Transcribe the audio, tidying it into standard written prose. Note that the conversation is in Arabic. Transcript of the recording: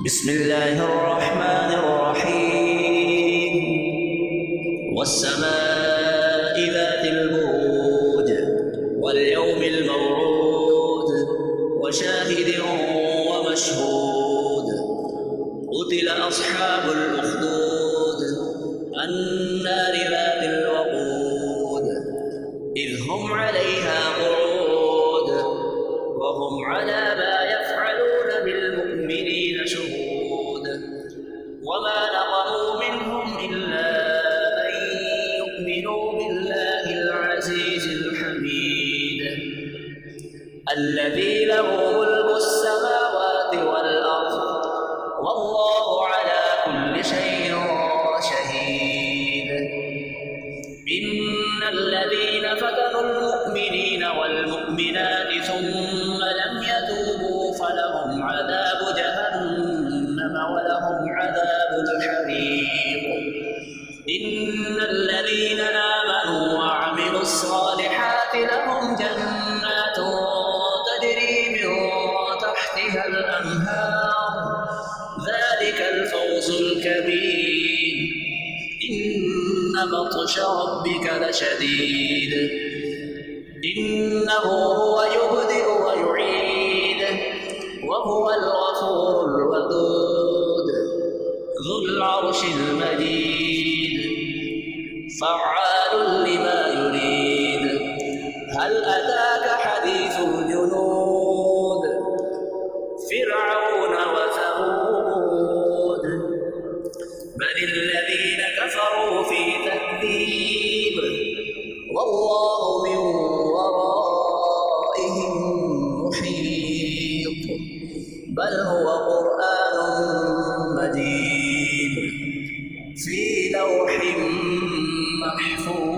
بسم الله الرحمن الرحيم والسماء ذات البروج واليوم الموعود وشاهد ومشهود قتل أصحاب الأخدود النار ذات الوقود إذ هم عليها قعود وهم على ما يفعلون بالمؤمنين شهود وما نقموا منهم إلا أن يؤمنوا بالله العزيز الحميد الذي له ملك السماوات والأرض والله على كل شيء شهيد إن الذين فتنوا المؤمنين والمؤمنات ثم لم يتوبوا فلهم عذاب جهنم ولهم عذاب الحريق إن الذين آمنوا وعملوا الصالحات لهم جنات تجري من تحتها الأنهار ذلك الفوز الكبير إن بطش ربك لشديد إنه هو يبدئ ويعيد وهو الغفور الودود ذو العرش المجيد فعال لما يريد هل أتاك حديث الجنود فرعون وثمود بل الذين كفروا في تكذيب والله من ورائهم محيط بل هو قرآن مجيد في لوح محفوظ.